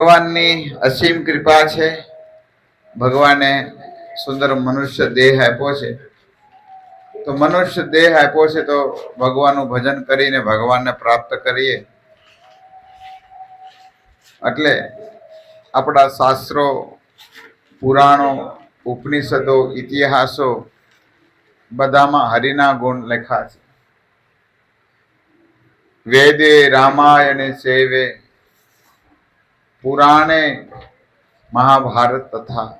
ભગવાનની અસીમ કૃપા છે. ભગવાને સુંદર મનુષ્ય દેહ આપ્યો છે. તો મનુષ્ય દેહ આપ્યો છે તો ભગવાનનું ભજન કરીને ભગવાનને પ્રાપ્ત કરીએ. એટલે આપણા શાસ્ત્રો, પુરાણો, ઉપનિષદો, ઇતિહાસો બધામાં હરિના ગુણ લખ્યા છે. વેદે રામાયણે સેવે, પુરાણે મહાભારત તથા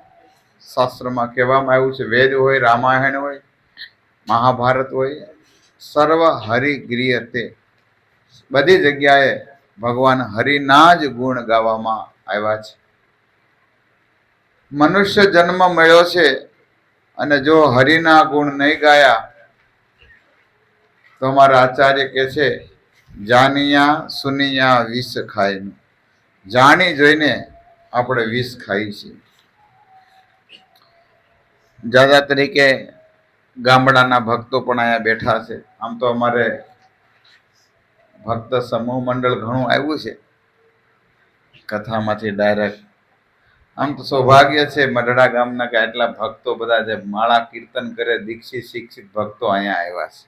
શાસ્ત્રમાં કહેવામાં આવ્યું છે વેદ હોય, રામાયણ હોય, મહાભારત હોય, સર્વ હરિગ્રીય તે બધી જગ્યાએ ભગવાન હરિના જ ગુણ ગાવામાં આવ્યા છે. મનુષ્ય જન્મ મળ્યો છે અને જો હરિના ગુણ નહીં ગાયા તો અમારા આચાર્ય કહે છે જાનિયા સુનિયા વિષ ખાય. જાણી જોઈને આપણે વિષ ખાઈ છીએ. દાદા તરીકે ગામડાના ભક્તો પણ અહીંયા બેઠા છે. આમ તો અમારે ભક્ત સમૂહ મંડળ ઘણું આવ્યું છે કથામાંથી ડાયરેક્ટ. આમ તો સૌભાગ્ય છે મઢડા ગામના કે આટલા ભક્તો બધા જે માળા કીર્તન કરે દીક્ષિત શિક્ષિત ભક્તો અહીંયા આવ્યા છે.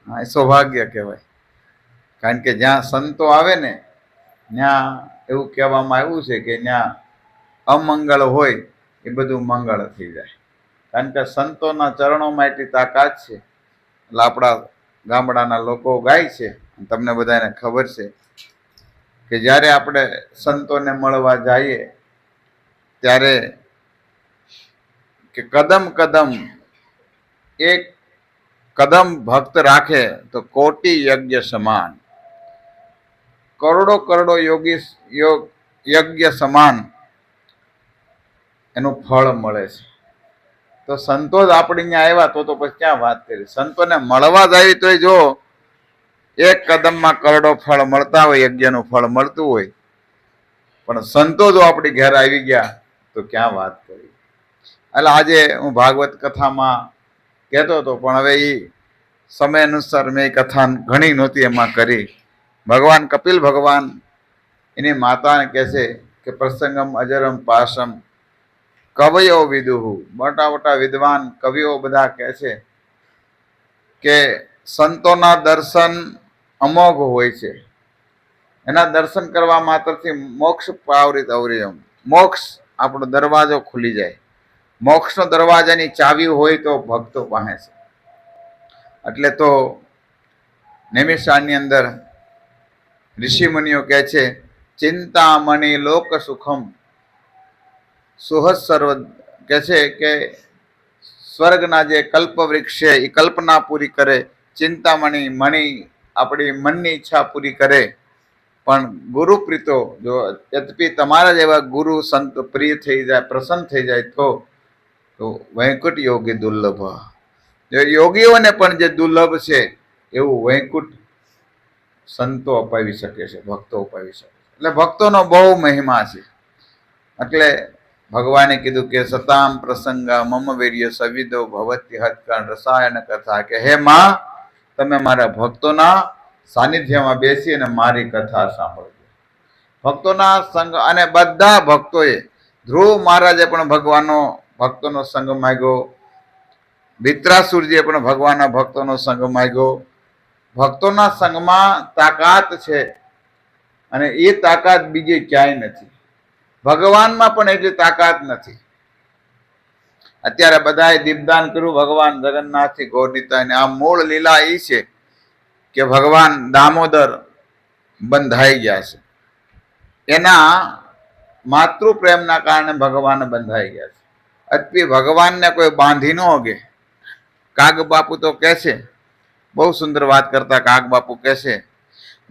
હા, એ સૌભાગ્ય કહેવાય. કારણ કે જ્યાં સંતો આવે ને ત્યાં એવું કહેવામાં આવ્યું છે કે ત્યાં અમંગળ હોય એ બધું મંગળ થઈ જાય. કારણ કે સંતોના ચરણોમાં એટલી તાકાત છે. એટલે આપણા ગામડાના લોકો ગાય છે. તમને બધાને ખબર છે કે જ્યારે આપણે સંતોને મળવા જઈએ ત્યારે કે કદમ કદમ એક કદમ ભક્ત રાખે તો કોટી યજ્ઞ સમાન, કરોડો કરોડો યજ્ઞ સમાન એનું ફળ મળે છે. તો સંતો જ આપણે અહીંયા આવ્યા તો પછી ક્યાં વાત કરી. સંતોને મળવા જાય તો જો એક કદમમાં કરોડો ફળ મળતા હોય, યજ્ઞનું ફળ મળતું હોય, પણ સંતો જો આપણી ઘેર આવી ગયા તો ક્યાં વાત કરી. એટલે આજે હું ભાગવત કથામાં કહેતો હતો પણ હવે એ સમય અનુસાર મેં કથા ઘણી નહોતી એમાં કરી. ભગવાન કપિલ ભગવાન એની માતાને કહે છે કે પ્રસંગમ અજરમ પાસમ કવયો વિદુહુ. મોટા મોટા વિદ્વાન કવિઓ બધા કહે છે કે સંતોના દર્શન અમોઘ હોય છે. એના દર્શન કરવા માત્રથી મોક્ષ પાવરિત અવરિયમ, મોક્ષ આપણો દરવાજો ખુલી જાય. મોક્ષનો દરવાજાની ચાવી હોય તો ભક્તો પાસે છે. એટલે તો નિમિષાની અંદર ઋષિમુનિઓ કહે છે ચિંતામણી લોક સુખમ સુહદ સર્વ, કહે છે કે સ્વર્ગના જે કલ્પ વૃક્ષ છે એ કલ્પના પૂરી કરે. ચિંતામણી મણી આપણી મનની ઈચ્છા પૂરી કરે. પણ ગુરુ પ્રીતો જો યદ્યપિ તમારા જેવા ગુરુ સંત પ્રિય થઈ જાય, પ્રસન્ન થઈ જાય તો વૈકુંઠ યોગી દુર્લભ. યોગીઓને પણ જે દુર્લભ છે એવું વૈકુંઠ સંતો અપાવી શકે છે, ભક્તો અપાવી શકે છે. એટલે ભક્તોનો બહુ મહિમા છે. એટલે ભગવાને કીધું કે સતામ પ્રસંગા મમ વીર્ય સવિદો ભવતી હત્કણ રસાયણ કથા, કે હે માં તમે મારા ભક્તોના સાનિધ્યમાં બેસી અને મારી કથા સાંભળજો. ભક્તોના સંગ અને બધા ભક્તોએ ધ્રુવ મહારાજે પણ ભક્તોનો સંગ માગ્યો. વિત્રાસુરજીએ પણ ભગવાનના ભક્તોનો સંગ માગ્યો. ભક્તોના સંગમાં તાકાત છે અને એ તાકાત બીજે ક્યાંય નથી. ભગવાનમાં પણ એટલી તાકાત નથી. અત્યારે બધાએ દીપદાન કર્યું ભગવાન જગન્નાથથી ગોરનીતાને. આ મૂળ લીલા એ છે કે ભગવાન દામોદર બંધાઈ ગયા છે. એના માતૃ પ્રેમના કારણે ભગવાન બંધાઈ ગયા છે. અતપી ભગવાનને કોઈ બાંધી ન હોગે. કાગ બાપુ તો કહે છે, બહુ સુંદર વાત કરતા કાગ બાપુ કહે છે,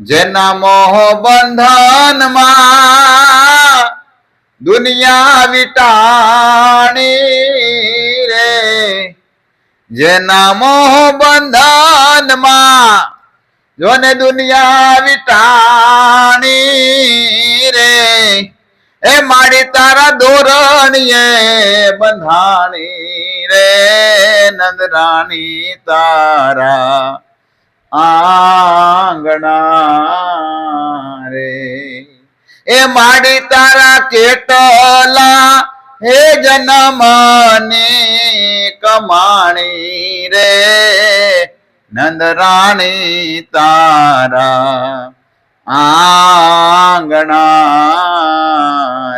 જેના મોહ બંધનમાં દુનિયા વિટાણી રે, જેના મોહ બંધનમાં જોને દુનિયા વિટાણી રે, એ મારી તારા ધોરણીએ બંધાણી રે, નંદરાણી તારા આંગણા રે. એ માડી તારા કેટલા હે જન્મની કમાણી રે નંદરાણી તારા આંગણા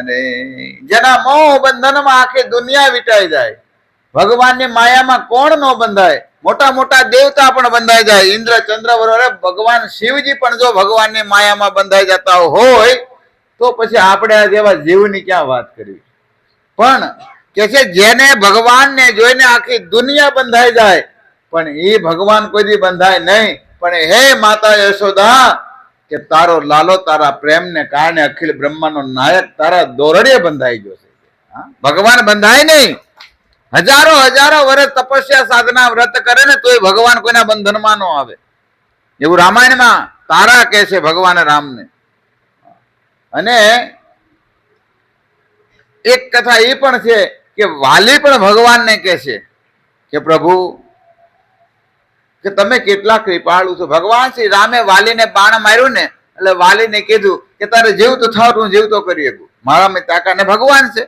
રે. જેના મોહ બંધનમાં આખી દુનિયા વિટાઈ જાય. ભગવાનની માયામાં કોણ નો બંધાય? મોટા મોટા દેવતા પણ બંધાઈ જાય. ઇન્દ્ર ચંદ્ર વગેરે ભગવાન શિવજી પણ જો ભગવાનની માયામાં બંધાઈ જતા હોય તો પછી આપણે આ જેવા જીવની ક્યાં વાત કરવી? પણ કે છે જેને ભગવાનને જોઈને આખી દુનિયા બંધાઈ જાય પણ એ ભગવાન કોઈ દી બંધાય નહીં. પણ હે માતા યશોદા કે તારો લાલો તારા પ્રેમને કારણે અખિલ બ્રહ્માંડનો નાયક તારા દોરડે બંધાઈ ગયો છે. ભગવાન બંધાય નહીં. હજારો હજારો વર્ષ તપસ્યા સાધના વ્રત કરે ને તોય ભગવાન કોઈના બંધનમાં ન આવે. એવું રામાયણમાં તારા કહે છે ભગવાન રામને. અને એક કથા એ પણ છે કે વાલી પણ ભગવાનને કહે છે કે પ્રભુ કે તમે કેટલા કૃપાળુ છો. ભગવાન શ્રી રામે વાલીને બાણ માર્યું ને એટલે વાલીને કીધું કે તારે જીવતું થાવ હું જીવતો કરી શકું. મારામાં તાકાત ને ભગવાન છે.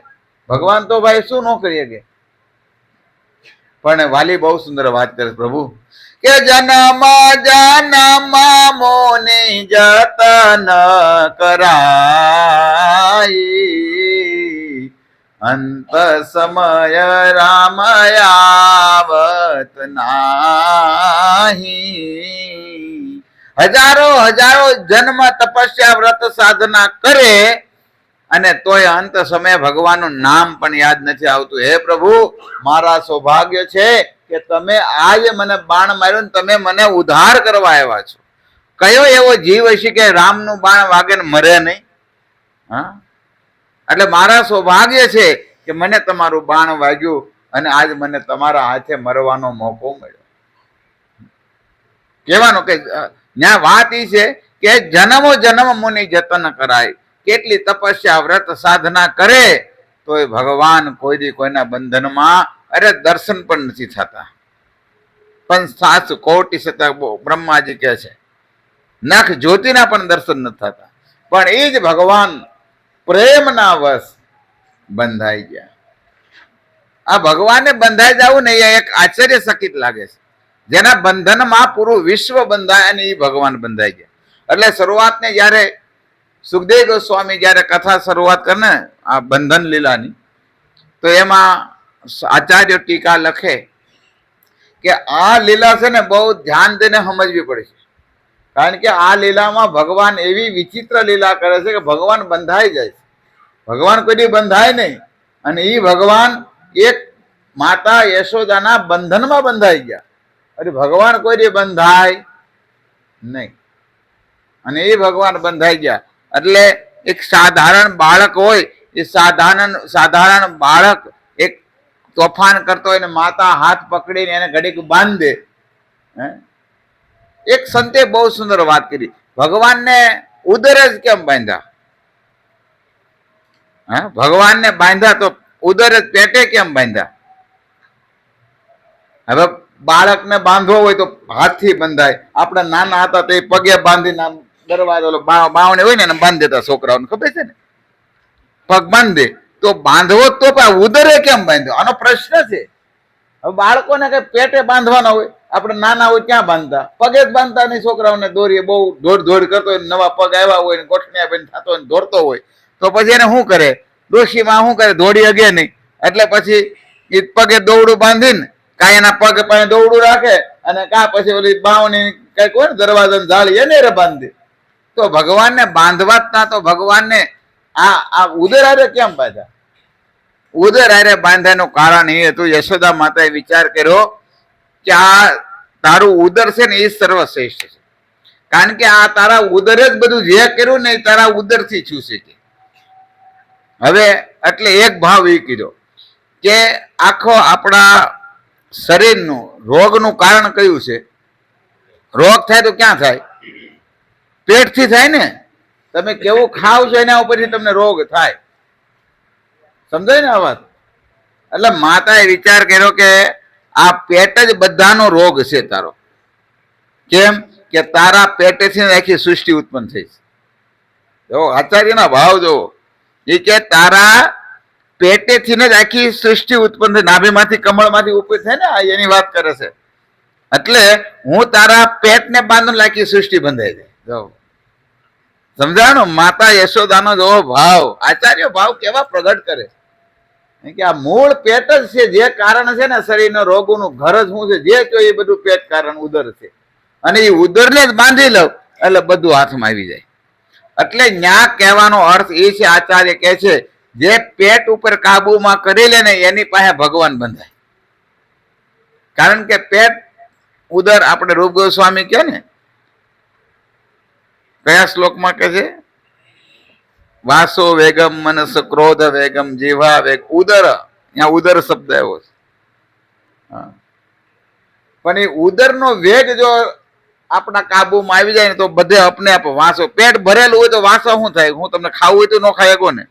ભગવાન તો ભાઈ શું ન કરી શકે. પણ વાલી બહુ સુંદર વાત કરે પ્રભુ કે જન્મ જન્મ મોની જતન કરાઈ અંત સમય રામ આવત નાહી. હજારો હજારો જન્મ તપસ્યા વ્રત સાધના કરે અને તોય અંત સમયે ભગવાનનું નામ પણ યાદ નથી આવતું. હે પ્રભુ મારા સૌભાગ્ય છે કે તમે આજે મને બાણ માર્યું, તમે મને ઉદ્ધાર કરવા આવ્યા છો. કયો એવો જીવ હશે કે રામનું બાણ વાગે ને મરે નહીં? હા, એટલે મારા સૌભાગ્ય છે કે મને તમારું બાણ વાગ્યું અને આજ મને તમારા હાથે મરવાનો મોકો મળ્યો. કહેવાનું કે ત્યાં વાત એ છે કે જન્મો જન્મ મુનિ જતન કરાય. કેટલી તપસ્યા વ્રત સાધના કરે તોય ભગવાન કોઈ દી કોઈના બંધનમાં દર્શન પણ નથી થતા. પણ 7 કોટી સતત બ્રહ્માજી કહે છે નખ જ્યોતિના પણ દર્શન નથી થતા. પણ એ જ ભગવાન પ્રેમના વશ બંધાઈ ગયા. આ ભગવાનને બંધાઈ જવું ને એ એક આશ્ચર્યચકિત લાગે છે. જેના બંધનમાં પૂરું વિશ્વ બંધાય અને એ ભગવાન બંધાઈ ગયા. એટલે શરૂઆતને જયારે સુખદેવ ગોસ્વામી જયારે કથા શરૂઆત કરે ને આ બંધન લીલાની તો એમાં આચાર્ય ટીકા લખે કે આ લીલા છે ને બહુ ધ્યાન દઈને સમજવી પડે છે. કારણ કે આ લીલામાં ભગવાન એવી વિચિત્ર લીલા કરે છે કે ભગવાન બંધાઈ જાય છે. ભગવાન કોઈ દી બંધાય નહીં. અને એ ભગવાન એક માતા યશોદાના બંધનમાં બંધાઈ ગયા. અરે ભગવાન કોઈ દી બંધાય નહીં. અને એ ભગવાન બંધાઈ ગયા. એટલે એક સાધારણ બાળક હોય એ સાધારણ બાળક એક તોફાન કરતો હોય ને માતા હાથ પકડીને એને ઘડીક બાંધે. એક સંતે બહુ સુંદર વાત કરી. ભગવાનને ઉદર જ કેમ બાંધ્યા? ભગવાનને બાંધ્યા તો ઉદર જ પેટે કેમ બાંધ્યા? હવે બાળકને બાંધવો હોય તો હાથથી બંધાય. આપણે નાના હતા તો એ પગે બાંધીને દરવાજો બાવણે હોય ને બાંધી દેતા છોકરાઓને, ખબર છે ને? પગ બાંધે તો બાંધવો તો ઉદરે કેમ બાંધ્યો? આનો પ્રશ્ન છે. હવે બાળકોને કઈ પેટે બાંધવાના હોય, આપણે નાના હોય ક્યાં બાંધતા? પગે જ બાંધતા નહીં. છોકરાઓને દોરીએ બહુ દોડ કરતો હોય, નવા પગ આવ્યા હોય ને ગોઠણિયા બેન થતો હોય દોડતો હોય તો પછી એને શું કરે? ડોશીમાં શું કરે? દોડી અગે નહીં. એટલે પછી એ પગે દોરડું બાંધીને કાંઈ એના પગ પાસે દોરડું રાખે અને કાં પછી ઓલી બાવણી કઈક હોય ને દરવાજાની જાળી એને બાંધે. તો ભગવાનને બાંધવા જ ના તો ભગવાનને આ ઉદર હારે કેમ બાંધ્યા? ઉદર હારે બાંધવાનું કારણ એ હતું યશોદા માતાએ વિચાર કર્યો કે આ તારું ઉદર છે ને એ સર્વશ્રેષ્ઠ છે. કારણ કે આ તારા ઉદરે જ બધું જે કર્યું ને એ તારા ઉદરથી થયું છે. હવે એટલે એક ભાવ એ કીધો કે આખો આપણા શરીરનું રોગનું કારણ કયું છે? રોગ થાય તો ક્યાં થાય? પેટથી થાય ને. તમે કેવું ખાવ છો એના ઉપરથી તમને રોગ થાય. સમજાય ને આ વાત? એટલે માતાએ વિચાર કર્યો કે આ પેટ જ બધાનો રોગ છે તારો. કેમ કે તારા પેટેથી આખી સૃષ્ટિ ઉત્પન્ન થઈ છે. જો આચાર્યના ભાવ જો એ કે તારા પેટેથી જ આખી સૃષ્ટિ ઉત્પન્ન થઈ, નાભીમાંથી કમળમાંથી ઉત્પન્ન થાય ને, આ એની વાત કરે છે. એટલે હું તારા પેટને બાંધું આખી સૃષ્ટિ બંધાઈ જાય. જો સમજાણો, માતા યશોદાનો જો ભાવ, આચાર્ય ભાવ કેવા પ્રગટ કરે કે આ મૂળ પેટ જ છે, જે કારણ છે ને શરીરના રોગોનું ઘર જ શું છે, જે તો એ બધું પેટ કારણ ઉદર છે, અને એ ઉદરને જ બાંધી લઉં એટલે બધું હાથમાં આવી જાય. એટલે ન્યા કહેવાનો અર્થ એ છે, આચાર્ય કહે છે જે પેટ ઉપર કાબુમાં કરી લે ને એની પાસે ભગવાન બંધાય. કારણ કે પેટ ઉદર આપણે રૂપ ગોસ્વામી કહે ને, કયા શ્લોકમાં કહે છે? વાસો વેગમ મનસ ક્રોધ વેગમ જીવા વેગ ઉદર, ત્યાં ઉદર શબ્દ આવ્યો છે. પણ એ ઉદરનો વેગ જો આપણા કાબુમાં આવી જાય ને તો બધે અપને આપ વાંસો, પેટ ભરેલું હોય તો વાંસો શું થાય? હું તમને ખાવું હોય તો ન ખાઈ શકો ને.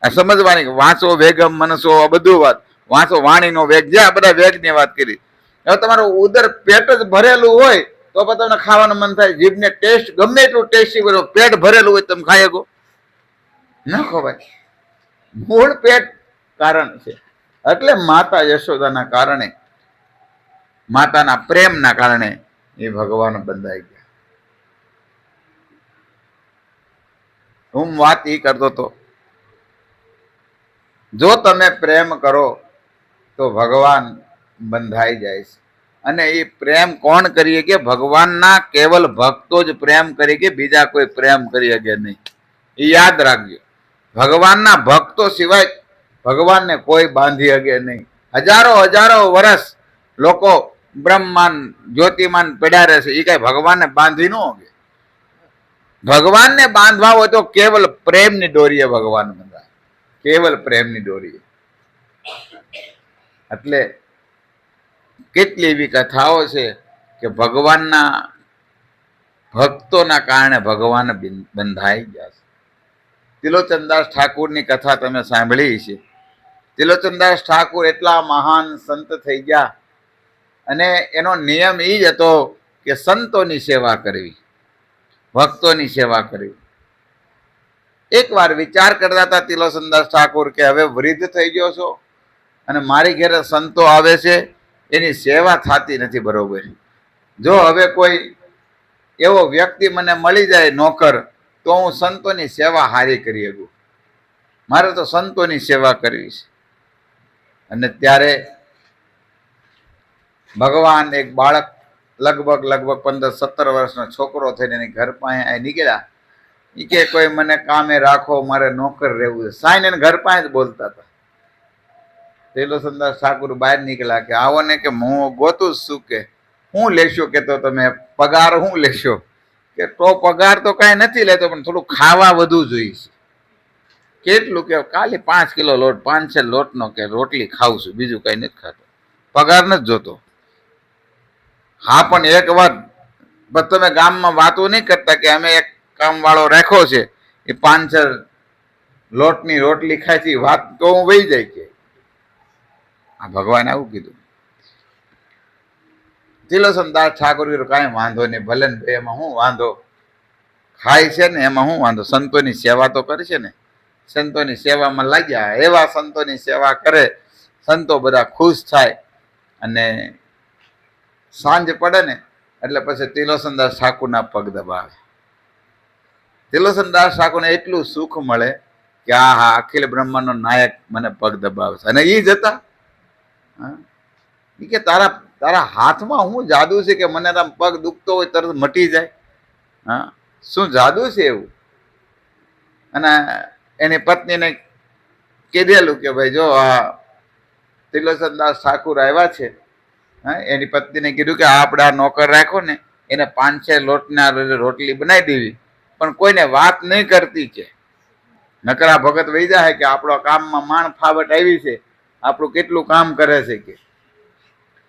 આ સમજવાની કે વાંસો વેગમ મનસો આ બધું વાત, વાંસો વાણીનો વેગ, જે આ બધા વેગની વાત કરી. હવે તમારું ઉદર પેટ જ ભરેલું હોય તો પછી તમને ખાવાનું મન થાય, જીભને ટેસ્ટ ગમે એટલું ટેસ્ટી કરો, પેટ ભરેલું હોય તમે ખાઈ શકો ન ખવાય. મૂળ પેટ કારણ છે. એટલે માતા યશોદાના કારણે, માતાના પ્રેમના કારણે એ ભગવાન બંધાઈ ગયા. હું વાત એ કરતો હતો, જો તમે પ્રેમ કરો તો ભગવાન બંધાઈ જાય છે. અને એ પ્રેમ કોણ કરીએ કે ભગવાનના કેવલ ભક્તો જ પ્રેમ કરી, કે બીજા કોઈ પ્રેમ કરી શકે નહીં. એ યાદ રાખજો, ભગવાનના ભક્તો સિવાય ભગવાનને કોઈ બાંધી શકે નહીં. હજારો હજારો વર્ષ લોકો બ્રહ્માંડ જ્યોતિમાન પડ્યા રહેશે, એ કઈ ભગવાનને બાંધી ન શકે. ભગવાનને બાંધવા હોય તો કેવલ પ્રેમની દોરીએ ભગવાન બંધાય, કેવલ પ્રેમની દોરીએ. એટલે કેટલી એવી કથાઓ છે કે ભગવાનના ભક્તોના કારણે ભગવાન બંધાઈ ગયા છે. ત્રિલોચનદાસ ઠાકુરની કથા તમે સાંભળી છે. ત્રિલોચનદાસ ઠાકુર એટલા મહાન સંત થઈ ગયા, અને એનો નિયમ એ જ હતો કે સંતોની સેવા કરવી, ભક્તોની સેવા કરવી. એકવાર વિચાર કરતા હતા ત્રિલોચનદાસ ઠાકુર કે હવે વૃદ્ધ થઈ ગયો છો અને મારી ઘરે સંતો આવે છે, એની સેવા થતી નથી બરોબર. જો હવે કોઈ એવો વ્યક્તિ મને મળી જાય નોકર, તો હું સંતોની સેવા હારી કરી શકું. મારે તો સંતોની સેવા કરવી છે. અને ત્યારે ભગવાન એક બાળક લગભગ 15-17 વર્ષનો છોકરો થઈને એની ઘર પાસે નીકળ્યા. એ કે કોઈ મને કામે રાખો, મારે નોકર રહેવું છે. સાઈન એને ઘર પાસે જ બોલતા હતા. ત્રિલોચનદાસ ઠાકુર બહાર નીકળ્યા કે આવો ને, કે હું ગોતું શું, કે હું લેશો, કે તો તમે પગાર હું લેશો? કે તો પગાર તો કાંઈ નથી લેતો, પણ થોડું ખાવા વધુ જોઈએ. કેટલું? કે ખાલી 5 કિલો લોટ, 5 લોટનો કે રોટલી ખાવું છું, બીજું કઈ નથી ખાતો, પગાર નથી જોતો. હા, પણ એક વાત, તમે ગામમાં વાતો નહીં કરતા કે અમે એક કામવાળો રાખ્યો છે, એ 5 લોટની રોટલી ખાય છે, વાત તો હું વહી જાય. કે આ ભગવાન આવું કીધું. ત્રિલોચનદાસ ઠાકોર કીધું કાંઈ વાંધો નહીં, ભલે ને ભાઈ, એમાં શું વાંધો, ખાય છે ને એમાં શું વાંધો, સંતોની સેવા તો કરશે ને. સંતોની સેવામાં લાગ્યા, એવા સંતોની સેવા કરે, સંતો બધા ખુશ થાય. અને સાંજ પડે ને એટલે પછી ત્રિલોચનદાસ ઠાકુરના પગ દબાવે. ત્રિલોચનદાસ ઠાકુરને એટલું સુખ મળે કે આ હા, અખિલ બ્રહ્માંડનો નાયક મને પગ દબાવે છે. અને એ જતા કે તારા હાથમાં શું જાદુ છે કે મને તારા પગ દુખતો હોય તરત મટી જાય? હા, શું જાદુ છે એવું? અને એની પત્નીને કીધેલું કે ભાઈ જો આ ત્રિલોચનદાસ ઠાકુર આવ્યા છે. હા, એની પત્નીને કીધું કે આપણે આ નોકર રાખો ને, એને 5-6 લોટના રોટલી બનાવી દેવી, પણ કોઈને વાત નહીં કરતી. કે નકરા ભગત વહી જાય કે આપણો કામમાં માણ ફાવટ આવી છે, આપણું કેટલું કામ કરે છે. કે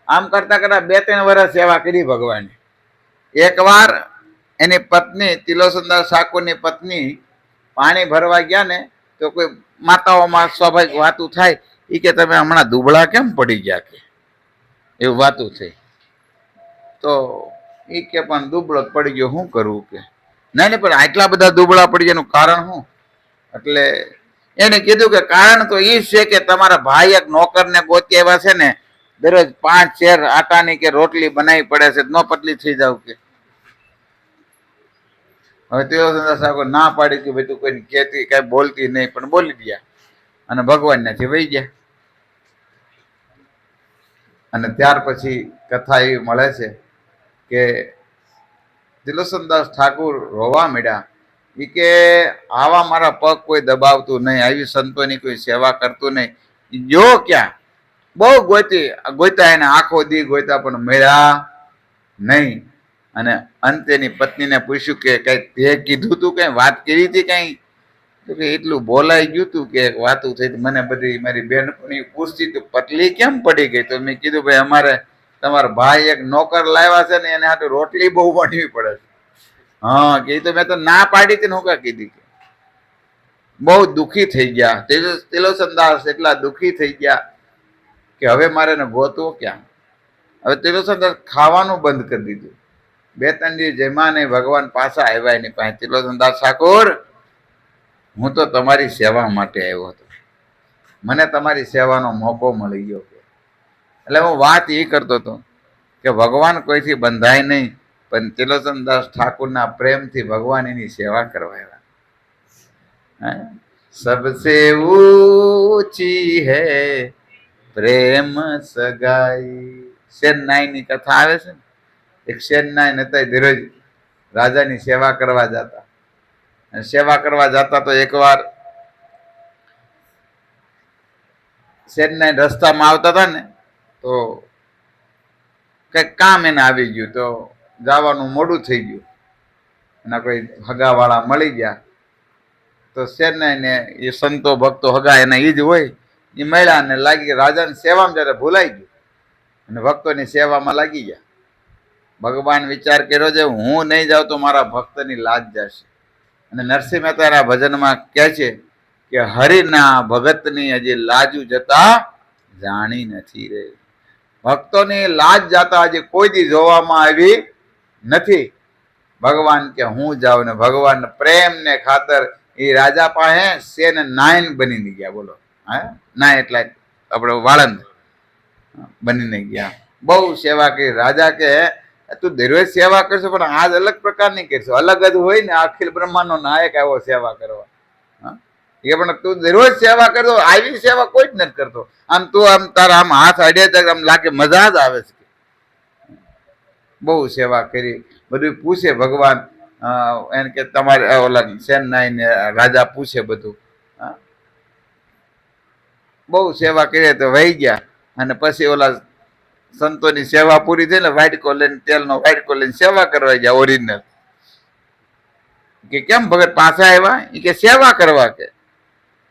આમ કરતા કરતા 2-3 વર્ષ સેવા કરી ભગવાને. એકવાર એની પત્ની, ત્રિલોચનદાસ ઠાકુરની પત્ની પાણી ભરવા ગયા ને, તો કોઈ માતાઓમાં સ્વાભાવિક વાતું થાય, એ કે તમે હમણાં દુબળા કેમ પડી ગયા? કે એવું વાતું થઈ. તો એ કે પણ દુબળો પડી ગયો, શું કરવું? કે નહીં નહીં, પણ આટલા બધા દુબળા પડી ગયા એનું કારણ શું? એટલે એને કીધું કે કારણ તો એ છે કે તમારા ભાઈ એક નોકરને ગોતી આવ્યા છે ને, દરરોજ 5 શેર આટાની કે રોટલી બનાવી પડે છે, ન પતલી થઈ જાવ કે. હવે તેઓ ના પાડી કે ભાઈ તું કોઈ કહેતી કઈ બોલતી નહીં, પણ બોલી ગયા અને ભગવાન ત્યાંથી વહી ગયા. અને ત્યાર પછી કથા એવી મળે છે કે ત્રિલોચનદાસ ઠાકુર રોવા માંડ્યા. એ કે આવા મારા પગ કોઈ દબાવતું નહીં, આવી સંતોની કોઈ સેવા કરતું નહીં. જો ક્યાં બહુ ગોતા એને આખો દી ગોતા પણ મળ્યા નહીં. અને અંતે એની પત્નીને પૂછ્યું કે કઈ તે કીધું તું, કઈ વાત કરી હતી કઈ? તો કે એટલું બોલાઈ ગયું તું કે વાતું થઈ. મને બધી મારી બેનપણી પૂછતી તું પતલી કેમ પડી ગઈ? તો મેં કીધું ભાઈ અમારે તમારા ભાઈ એક નોકર લાવ્યા છે ને, એને હાટુ રોટલી બહુ વણવી પડે છે. હા કે તો મેં તો ના પાડી હતી ને, હું કા કીધી કે બહુ દુઃખી થઈ ગયા. ત્રિલોચનદાસ એટલા દુઃખી થઈ ગયા કે હવે મારે એને ગોતવો ક્યાં? હવે ત્રિલોચનદાસ ખાવાનું બંધ કરી દીધું. 2-3 દિવસ જમ્યા નહીં, ભગવાન પાછા આવ્યા એની પાસે. ત્રિલોચનદાસ ઠાકોર, હું તો તમારી સેવા માટે આવ્યો હતો, મને તમારી સેવાનો મોકો મળી ગયો. એટલે હું વાત એ કરતો હતો કે ભગવાન કોઈથી બંધાય નહીં, પણ ત્રિલોચનદાસ ઠાકુરના પ્રેમથી ભગવાન એની સેવા કરવા આવ્યા. સબસે ઊંચી હૈ પ્રેમ સગાઈ. શેરનાઈની કથા આવે છે ને, એક શેરનાઈ નતા ધીરજ રાજાની સેવા કરવા જતા. સેવા કરવા જતા તો એકવાર શેરનાઈ રસ્તામાં આવતા હતા ને, તો કઈક કામ એને આવી ગયું, તો જવાનું મોડું થઈ ગયું. એના કોઈ હગાવાળા મળી ગયા. તો શેરનાઈને એ સંતો ભક્તો હગા એના એ જ હોય, એ મળ્યા ને લાગી રાજાની સેવામાં જયારે ભૂલાઈ ગયું અને ભક્તોની સેવામાં લાગી ગયા. ભગવાન વિચાર કર્યો છે હું નહીં જાઉં તો મારા ભક્તની લાજ જશે. અને નરસિંહ મહેતા ભજનમાં કહે છે કે હરિના ભગતની હજી લાજુ જતા જાણી નથી રે. ભક્તોની લાજ જતા હજી કોઈ દી જોવામાં આવી નથી. ભગવાન કે હું જાઉં ને ભગવાન પ્રેમ ને ખાતર એ રાજા પાસે સેન 9 બનીને ગયા. બોલો, હા ના એટલા આપણે વાળંદ બનીને ગયા. બહુ સેવા કરી. રાજા કે તું દરરોજ સેવા કરશો પણ આજ અલગ પ્રકારની કરશો. અલગ જ હોય ને, અખિલ બ્રહ્માંડનો નાયક આવ્યો સેવા કરવા. એ પણ તું દરરોજ સેવા કરતો, આવી સેવા કોઈ જ નથી કરતો. આમ તું આમ તારા આમ હાથ અડે આમ લાગે મજા જ આવે છે. બહુ સેવા કરી. બધું પૂછે ભગવાન, એને કે તમારે ઓલા સેનનાઈ ને રાજા પૂછે બધું. બહુ સેવા કરી તો વહી ગયા. અને પછી ઓલા સંતોની સેવા પૂરી થઈ ને વાટકો લઈને, તેલનો વાટકો લઈને સેવા કરવા ગયા ઓરિજિનલ. કે કેમ ભગત પાછા આવ્યા? એ કે સેવા કરવા.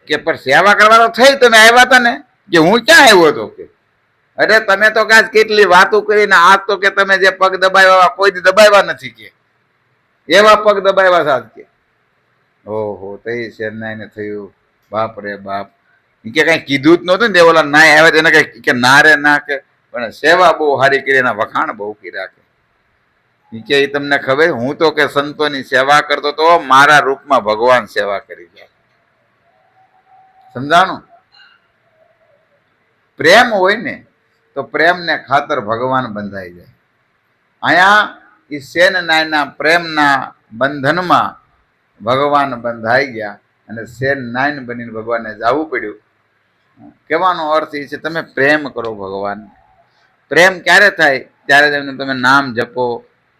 કે પણ સેવા કરવા તો થઈ, તમે આવ્યા હતા ને? કે હું ક્યાં આવ્યો હતો? કે અરે તમે તો કાંઈ કેટલી વાતો કરીને આજ તો કે તમે જે પગ દબાવ્યા કોઈ દી દબાવ્યા નથી, કે એવા પગ દબાવ્યા સાથ. કે ઓહો, તઈ શેરનાઈને થયું બાપ રે બાપ. કે કઈ કીધું જ નહોતું ને, ઓલા ના આવ્યા તેને કઈ કે ના રે ના. કે પણ સેવા બહુ સારી કરી, એના વખાણ બહુ કર્યા. કે એ તમને ખબર, હું તો કે સંતોની સેવા કરતો તો મારા રૂપમાં ભગવાન સેવા કરી જાય. સમજાણું? પ્રેમ હોય ને તો પ્રેમને ખાતર ભગવાન બંધાઈ જાય. અહીંયા એ સેન નાયના પ્રેમના બંધનમાં ભગવાન બંધાઈ ગયા અને સેન 9 બનીને ભગવાનને જવું પડ્યું. કહેવાનો અર્થ એ છે તમે પ્રેમ કરો ભગવાન. પ્રેમ ક્યારે થાય? ત્યારે તમે નામ જપો.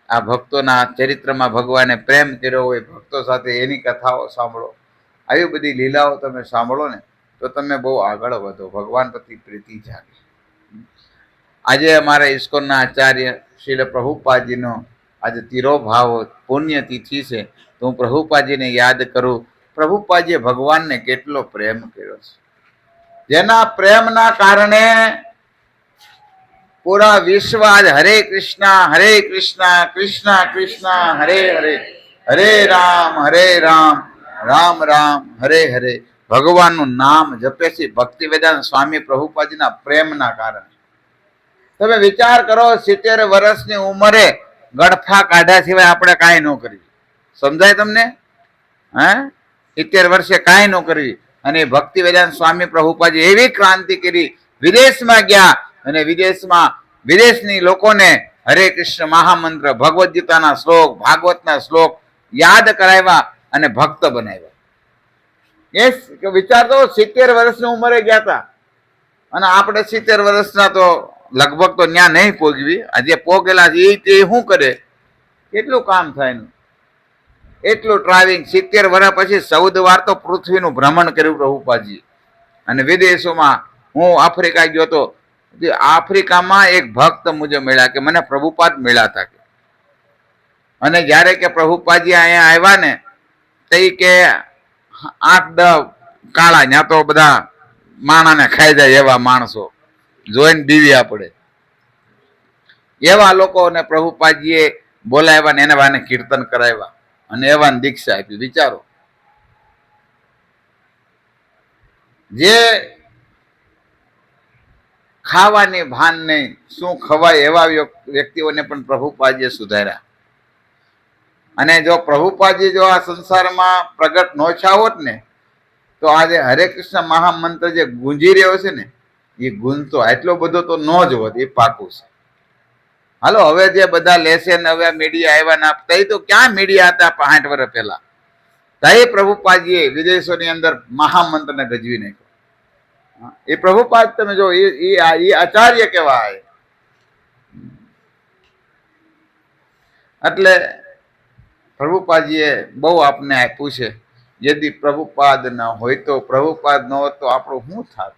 આ ભક્તોના ચરિત્રમાં ભગવાને પ્રેમ કર્યો હોય, ભક્તો સાથે એની કથાઓ સાંભળો, આવી બધી લીલાઓ તમે સાંભળો ને તો તમે બહુ આગળ વધો, ભગવાન પ્રતિ પ્રીતિ જાગે. આજે અમારા ઇસ્કોનના આચાર્ય શ્રીલ પ્રભુપાદજીનો આજે તિરોભાવ પુણ્યતિથિ છે, તો હું પ્રભુપાદજીને યાદ કરું. પ્રભુપાદજીએ ભગવાનને કેટલો પ્રેમ કર્યો છે, જેના પ્રેમના કારણે પૂરા વિશ્વ આજ હરે કૃષ્ણ કૃષ્ણ કૃષ્ણ હરે હરે, હરે રામ રામ રામ હરે હરે ભગવાનનું નામ જપે છે. ભક્તિ વેદાંત સ્વામી પ્રભુપાદજીના પ્રેમના કારણે. તમે વિચાર કરો, 70 વર્ષની ઉંમરે ગળફા કાઢ્યા સિવાય આપણે કાંઈ ન કરીએ. સમજાય તમને? હે 70 વર્ષે કાંઈ ન કરવી. અને ભક્તિ વેદાંત સ્વામી પ્રભુપાદજી એવી ક્રાંતિ કરી, વિદેશમાં ગયા અને વિદેશની લોકોને હરે કૃષ્ણ મહામંત્ર, ભગવદ્ ગીતાના શ્લોક, ભાગવતના શ્લોક યાદ કરાવ્યા અને ભક્ત બનાવ્યા. યસ, વિચાર તો 70 વર્ષની ઉંમરે ગયા હતા અને આપણે 70 વર્ષના તો લગભગ તો ત્યાં નહીં પોગવી. આજે પોગેલા છે તે શું કરે? કેટલું કામ થાય એનું, એટલું ટ્રાવેલિંગ. 70 વર્ષ પછી 14 વાર તો પૃથ્વીનું ભ્રમણ કર્યું પ્રભુપાદજી. અને વિદેશોમાં, હું આફ્રિકા ગયો હતો, આફ્રિકામાં એક ભક્ત મુજબ મળ્યા કે મને પ્રભુપાદ મળ્યા હતા. અને જ્યારે કે પ્રભુપાદજી અહીંયા આવ્યા ને તે કે 8-10 કાળા, ત્યાં તો બધા માણાને ખાઈ જાય એવા માણસો જોઈને બીવ્યા પડે, એવા લોકોને પ્રભુપાદજીએ બોલાવ્યા ને એને વાને કીર્તન કરાવ્યા અને એવાને દીક્ષા આપી. વિચારો, જે ખાવાની ભાન નહીં, શું ખવાય એવા વ્યક્તિઓને પણ પ્રભુપાદજીએ સુધાર્યા. અને જો પ્રભુપાદજી જો આ સંસારમાં પ્રગટ ન થયા હોત ને તો આજે હરે કૃષ્ણ મહામંત્ર જે ગુંજી રહ્યો છે ને એ ગુંજતો એટલો બધો તો ન જ હોત, એ પાકું છે. હાલો, હવે જે બધા લેશે ને હવે મીડિયા આવ્યા ના, તઈ તો ક્યાં મીડિયા હતા 65 વર્ષ પહેલા? તઈ પ્રભુપાદજીએ વિદેશોની અંદર મહામંત્રને ગજવી નાખ્યો. એ પ્રભુપાદ તમે જો, એ આચાર્ય કહેવાય. એટલે પ્રભુપાદજીએ બહુ આપને આપ્યું છે. યદિ પ્રભુપાદ ન હોય તો, પ્રભુપાદ ન હોત તો આપણું શું થાત?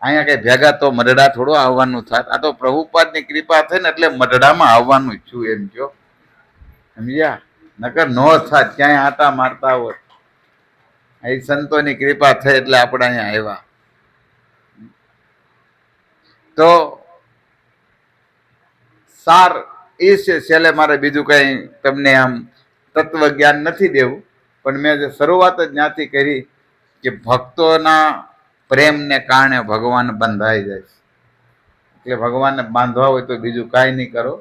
અહીંયા કઈ ભેગા તો મઢડા થોડો આવવાનું થાત. આ તો પ્રભુપાદની કૃપા થઈ ને એટલે મઢડામાં આવવાનું છું એમ જો, સમજ્યા? નકર નો થાત, ક્યાંય આટા મારતા હોત. એ સંતોની કૃપા થઈ એટલે આપણે અહીંયા આવ્યા. તો સાર એ છે. છેલ્લે મારે બીજું કઈ તમને આમ તત્વ જ્ઞાન નથી દેવું, પણ મેં જે શરૂઆત જ જ્ઞાતિ કરી કે ભક્તોના પ્રેમને કારણે ભગવાન બંધાઈ જાય છે. એટલે ભગવાનને બાંધવા હોય તો બીજું કાંઈ નહીં કરો,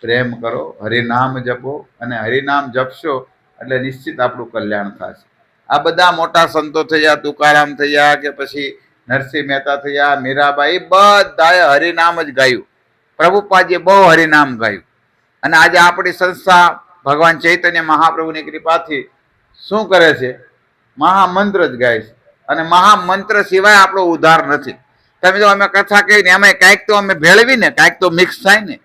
પ્રેમ કરો, હરિનામ જપો. અને હરિનામ જપશો એટલે નિશ્ચિત આપણું કલ્યાણ થશે. આ બધા મોટા સંતો થયા, તુકારામ થયા કે પછી નરસિંહ મહેતા થયા, મીરાબાઈ, બધાએ હરિનામ જ ગાયું. પ્રભુપાદજીએ બહુ હરિનામ ગાયું. અને આજે આપણી સંસ્થા ભગવાન ચૈતન્ય મહાપ્રભુની કૃપાથી શું કરે છે? મહામંત્ર જ ગાય છે. અને મહામંત્ર સિવાય આપણો ઉદ્ધાર નથી. તમે જો અમે કથા કહીને એમાં કાંઈક તો અમે ભેળવી ને, કાંઈક તો મિક્સ થાય ને.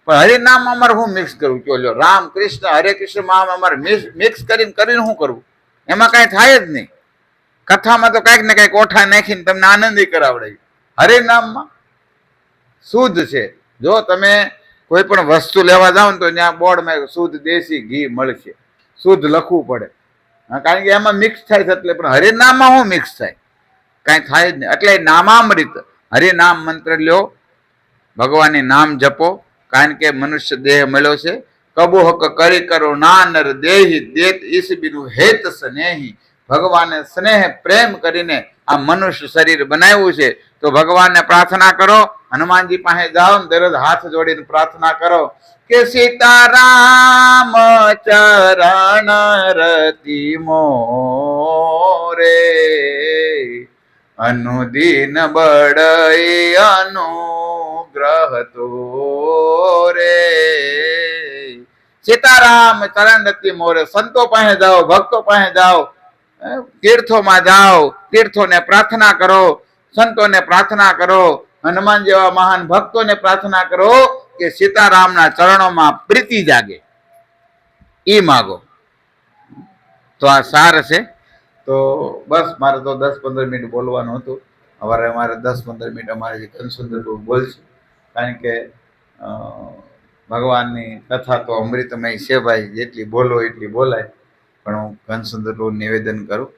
પણ હરિનામ અમારે હું મિક્સ કરવું? ચોલ્યો રામ કૃષ્ણ હરે કૃષ્ણ મહા અમારે મિક્સ કરીને શું કરવું? એમાં કાંઈ થાય જ નહીં. કથામાં તો કાંઈક ને કાંઈક ઓઠા નાખીને તમને આનંદી કરાવડે. હરિનામમાં શુદ્ધ છે. જો તમે કોઈ પણ વસ્તુ લેવા જાઓ ને તો ત્યાં બોર્ડમાં શુદ્ધ દેશી ઘી મળશે, શુદ્ધ લખવું પડે. કારણ કે એમાં મિક્સ થાય છે એટલે. પણ હરિનામમાં શું મિક્સ થાય? કાંઈ થાય જ નહીં. એટલે નામામૃત હરિનામ મંત્ર લ્યો, ભગવાનની નામ જપો. કારણ કે મનુષ્ય દેહ મળ્યો છે. કબો હક કરી કરો નાનર દેહી દેત ઈસ બિનું હેત સ્નેહી. ભગવાને સ્નેહ પ્રેમ કરીને આ મનુષ્ય શરીર બનાવ્યું છે. તો ભગવાનને પ્રાર્થના કરો, હનુમાનજી પાસે જાઓ ને દરરોજ હાથ જોડીને પ્રાર્થના કરો કે સીતારામ ચરણ રતિ મોરે અનુદીન બળઈ અનુગ્રહ તો રે. સીતારામ ચરણ રતિ મોરે. સંતો પાસે જાઓ, ભક્તો પાસે જાઓ, તીર્થોમાં જાઓ, તીર્થોને પ્રાર્થના કરો, સંતોને પ્રાર્થના કરો, હનુમાન જેવા મહાન ભક્તોને પ્રાર્થના કરો કે સીતારામના ચરણોમાં પ્રીતિ જાગે. ઈ માગો. તો આ સાર છે. તો બસ મારે તો 10-15 મિનિટ બોલવાનું હતું. અમારે 10-15 મિનિટ અમારે જે ઘનસુંદર બોલશે. કારણ કે ભગવાનની કથા તો અમૃતમય છે ભાઈ, જેટલી બોલો એટલી બોલાય. પણ હું ઘનસુંદર નિવેદન કરું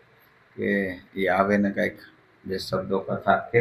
કે એ આવે ને કંઈક બે શબ્દો કથા કે